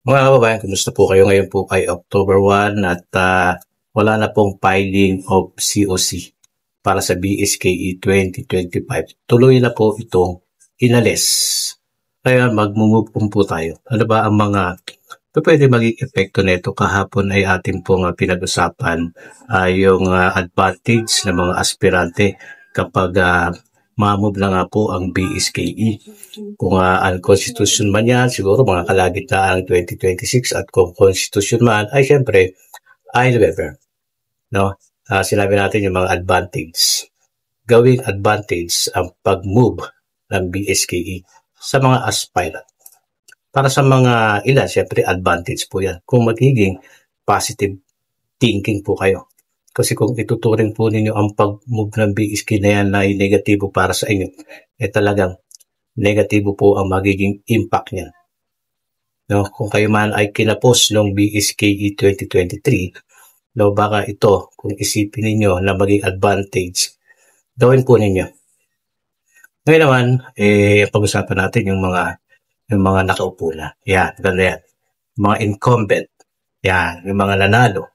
Mga kababayan, kumusta po kayo? Ngayon po ay October 1 at wala na pong filing of COC para sa BSKE 2025. Tuloy na po itong inalis. Kaya mag-move on po tayo. Ano ba ang mga pwede maging epekto nito? Kahapon ay ating pong pinag-usapan yung advantage ng mga aspirante kapag ma-move na nga po ang BSKE. Kung unconstitution man yan, siguro mga kalagitnaan ng 2026 at kung constitution man, ay syempre, ay waiver. No? Sinabi natin yung mga advantage. Gawing advantage ang pag-move ng BSKE sa mga aspirant. Para sa mga ilan, syempre advantage po yan. Kung magiging positive thinking po kayo. Kasi kung ituturing po ninyo ang pag-move ng BSKE na yan na ay negatibo para sa inyo, talagang negatibo po ang magiging impact niya. No, kung kayo man ay kinapos ng BSKE 2023, no, baka ito, kung isipin ninyo na maging advantage, gawin po ninyo. Ngayon naman, pag-usapan natin yung mga nakaupo na. Yan, ganda yan. Mga incumbent. Yan, yung mga nanalo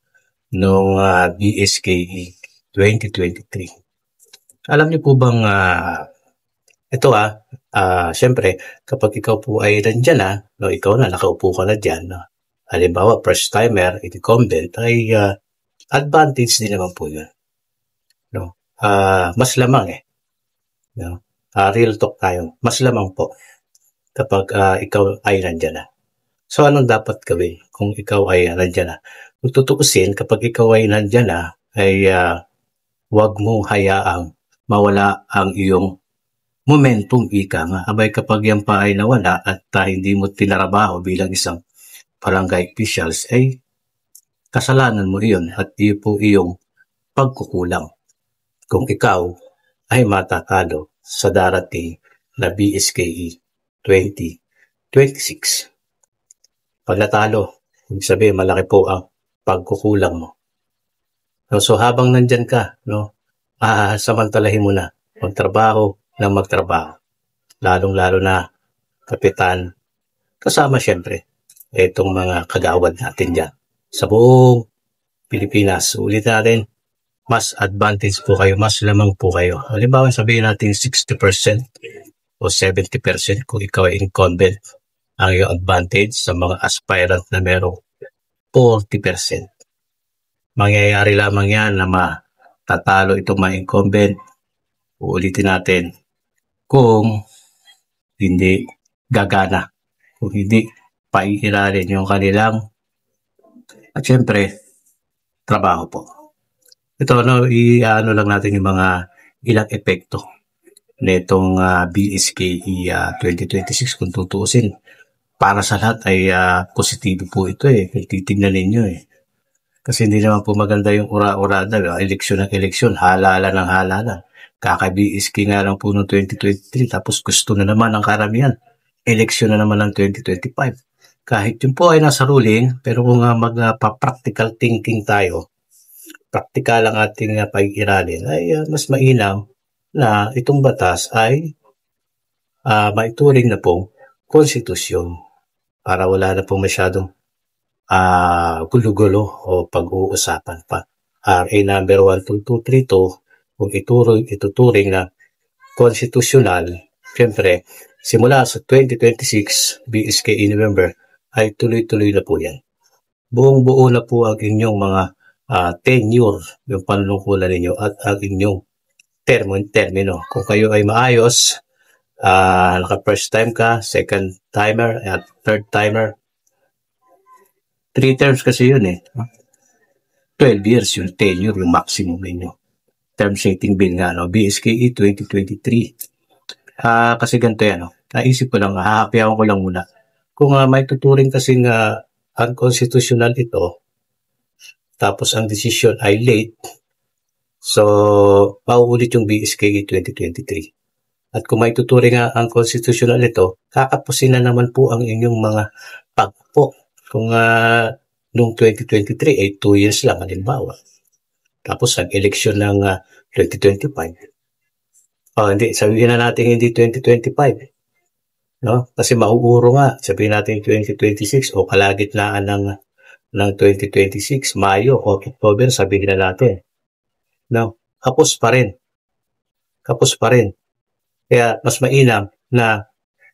noong BSKE 2023. Alam niyo po bang ito syempre, kapag ikaw po ay nandyan no, ikaw na, nakaupo ka na dyan, no? Halimbawa, first timer, incumbent, ay advantage din naman po yun. No? Mas lamang No? Real talk tayo, mas lamang po kapag ikaw ay nandyan na. So, anong dapat gawin kung ikaw ay nandyan na? Kung tutuusin, kapag ikaw ay nandyan na, ay huwag mong hayaang mawala ang iyong momentum, ika nga. Abay, kapag yan pa ay nawala at hindi mo tinarabaho bilang isang barangay officials, ay kasalanan mo iyon at iyo po iyong pagkukulang kung ikaw ay matatalo sa darating na BSKE 2026. Pag natalo, ibig sabihin malaki po ang pagkukulang mo. So habang nandyan ka, no, samantalahin mo na magtrabaho ng magtrabaho. Lalong-lalo na kapitan, kasama siyempre itong mga kagawad natin dyan. Sa buong Pilipinas, ulit natin, mas advantage po kayo, mas lamang po kayo. Halimbawa, sabihin natin 60% o 70% kung ikaw ay incumbent ang iyong advantage sa mga aspirant na merong 40%. Mangyayari lamang yan na matatalo itong mga incumbent. Uulitin natin kung hindi gagana, kung hindi paiiralin yung kanilang at syempre, trabaho po. Ito, no, lang natin yung mga ilang epekto nitong BSKE 2026 kung tutuusin. Para sa lahat ay positibo po ito kung titignan ninyo Kasi hindi naman po maganda yung ura-urada, eleksyon ng eleksyon, halala ng halala. Kaka-BSKE nga lang po noong 2023 tapos gusto na naman ng karamihan. Eleksyon na naman ng 2025. Kahit yun po ay nasa ruling, pero kung magpa-practical thinking tayo, practical ang ating pag-iralin, ay mas mainam na itong batas ay maituring na pong konstitusyon para wala na pong masyadong gulo-gulo o pag-uusapan pa. RA number 12232, kung ituturing na konstitusyonal, siyempre, simula sa 2026 BSKE November, ay tuloy-tuloy na po yan. Buong-buo na po ang inyong mga tenure, yung panunungkulan ninyo at ang inyong termino. Kung kayo ay maayos, naka-first time ka, second timer, at third timer, 3 terms kasi yun 12 years yung tenure, yung maximum ninyo. Term setting bill nga, BSKE 2023. Kasi ganito yan, naisip ko lang, hahapyawan ko lang muna. Kung may tuturing kasing unconstitutional ito, tapos ang decision ay late, so mauulit yung BSKE 2023. At kung may tuturing unconstitutional ito, kakapusin na naman po ang inyong mga pagpo. Kung noong 2023 ay 2 years lang, halimbawa. Tapos nag-eleksyon ng 2025. Hindi, sabihin na natin hindi 2025. no? Kasi mauuro nga, sabihin natin 2026 o kalagitnaan ng 2026, Mayo o October, sabihin na natin. No? Kapos pa rin. Kaya mas mainam na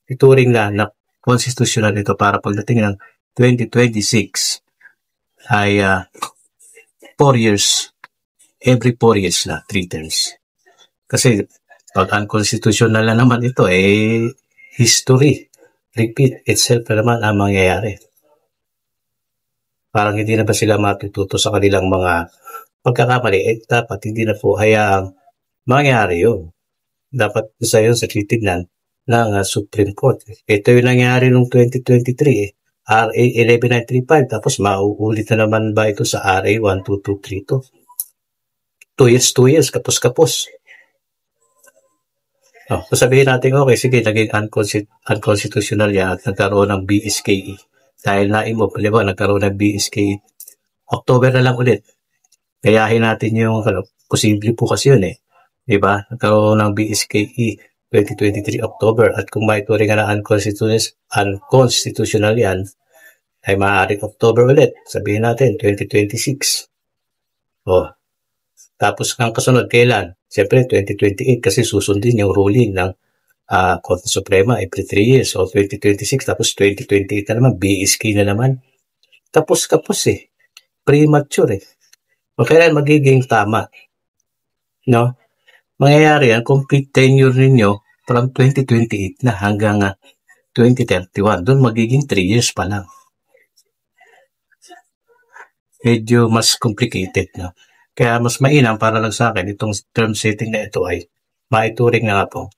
ituring na constitutional ito para pagdating ng 2026 ay 4 years, every 4 years na, 3 terms. Kasi pag unconstitutional na naman ito, history, repeat itself na naman ang mangyayari. Parang hindi na ba sila matututo sa kanilang mga pagkakamali? Dapat hindi na po hayaang mangyari yun. Dapat isa yun sa titignan ng Supreme Court. Ito yung nangyari noong 2023 RA 11935, tapos mauulit na naman ba ito sa RA 12232? 2 years, kapos-kapos. Sabihin natin, okay, sige, naging unconstitutional yan at nagkaroon ng BSKE. Dahil nagkaroon ng BSKE. October na lang ulit. Kayahin natin yung, posible po kasi yun Diba? Nagkaroon ng BSKE 2023 October at kung maituring na unconstitutional yan, ay maaaring October ulit. Sabihin natin, 2026. Tapos ang kasunod, kailan? Siyempre, 2028 kasi susundin yung ruling ng Korte Suprema every 3 years. So, 2026, tapos 2028 na naman, BSK na naman. Kapos premature O kailan magiging tama? No? Mangyayari yan, complete tenure ninyo from 2028 na hanggang 2031. Doon magiging 3 years pa lang. Medyo mas complicated, no? Kaya mas mainam para lang sa akin itong term setting na ito ay maituring na nga po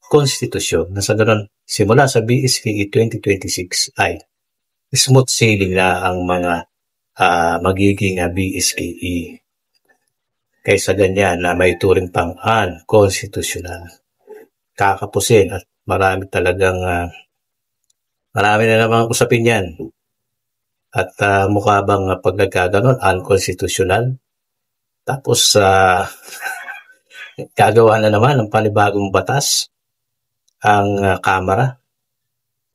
konstitusyon na sa ganun simula sa BSKE 2026 ay smooth sailing na ang mga magiging BSKE kaysa ganyan na maituring pang unconstitutional. Kakapusin at marami na namang usapin yan. At mukha bang pag nagkaganon unconstitutional? Tapos, gagawa na naman ng panibagong batas ang Kamara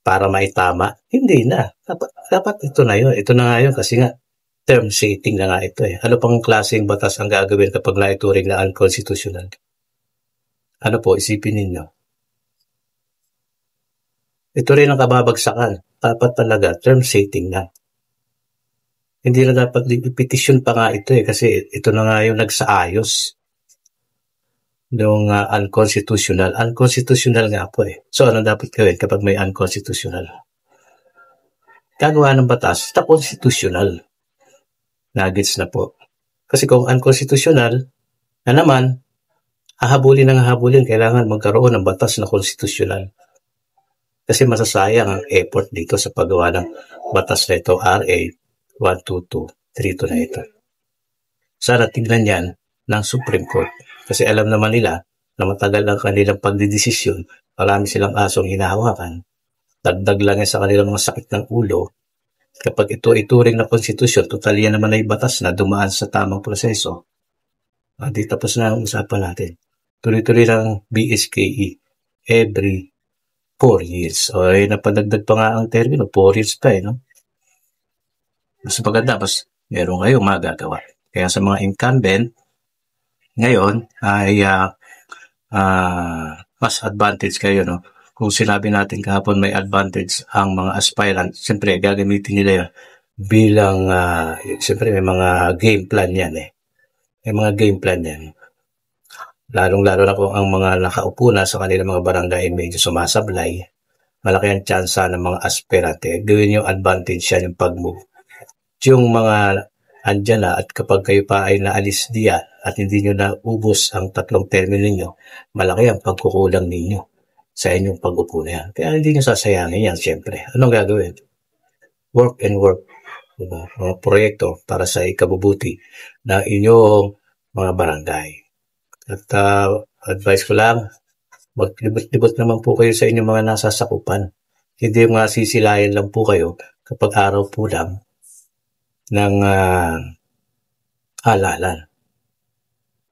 para maitama. Hindi na. Dapat ito na yun. Ito na nga yun kasi nga term setting na nga ito Ano pang klaseng batas ang gagawin kapag naituring na unconstitutional? Ano po, isipin ninyo? Ito rin ang kababagsakan. Dapat talaga term setting na. Hindi na dapat i-petition pa nga ito kasi ito na nga yung nagsaayos ng unconstitutional. Unconstitutional nga po So, ano dapat gawin kapag may unconstitutional? Gagawa ng batas na constitutional. Nuggets na po. Kasi kung unconstitutional na naman, hahabulin, kailangan magkaroon ng batas na constitutional. Kasi masasayang ang effort dito sa paggawa ng batas na ito, RA 12232 na ito. Sana tignan yan ng Supreme Court. Kasi alam naman nila na matagal ang kanilang pagdidesisyon. Marami silang asong hinahawakan. Dagdag lang yan sa kanilang mga sakit ng ulo. Kapag ito ituring na konstitusyon, total yan naman ay batas na dumaan sa tamang proseso. Di tapos na ang usapan natin. Tuloy-tuloy ng BSKE every 4 years. Napadagdag pa nga ang termino, 4 years pa no? Mas maganda, mas meron kayong magagawa. Kaya sa mga incumbent, ngayon ay mas advantage kayo, no? Kung sinabi natin kahapon may advantage ang mga aspirant, siyempre gagamitin nila yun bilang, siyempre may mga game plan yan May mga game plan yan. Lalong-lalo na kung ang mga nakaupo na sa kanilang mga barangay medyo sumasablay, malaki ang tsansa ng mga aspirant gawin yung advantage yan, yung pag-move. Yung mga andyan na at kapag kayo pa ay naalis diyan at hindi nyo naubos ang 3 termino ninyo, malaki ang pagkukulang ninyo sa inyong pag-upo na yan. Kaya hindi nyo sasayangin yan, siyempre. Anong gagawin? Work and work. Mga proyekto para sa ikabubuti ng inyong mga barangay. At advice ko lang, maglibot-libot naman po kayo sa inyong mga nasasakupan. Hindi mga sisilayan lang po kayo kapag araw po lang ng halalan.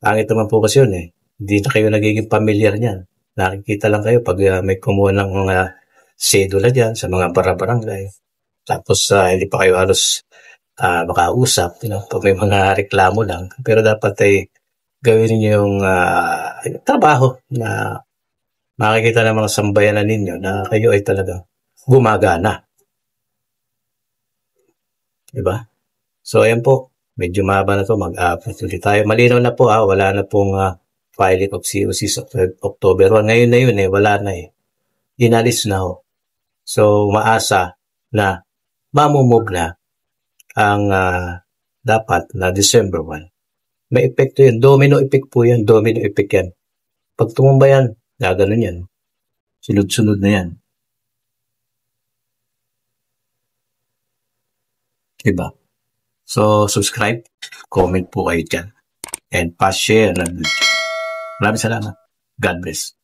Pangit naman po kasi yun Hindi na kayo nagiging familiar niyan. Nakikita lang kayo pag may kumuha ng mga sedula dyan sa mga barangay. Tapos hindi pa kayo halos makausap, pag may mga reklamo lang. Pero dapat ay gawin niyo yung trabaho na makikita ng mga sambayanan ninyo na kayo ay talaga gumagana. Diba? So, ayan po. Medyo mahaba na to. Mag-upload ulit tayo. Malinaw na po wala na pong filing of COC sa October 1. Ngayon na yun wala na Inalis na So, maasa na mamumove na ang dapat na December 1. May epekto yan. Domino effect po yan. Domino effect yan. Pag tumumba yan, gaganon yan. Sunod-sunod na yan. Diba? So, subscribe, comment po kayo dyan. And pa-share ng video. Maraming salamat. God bless.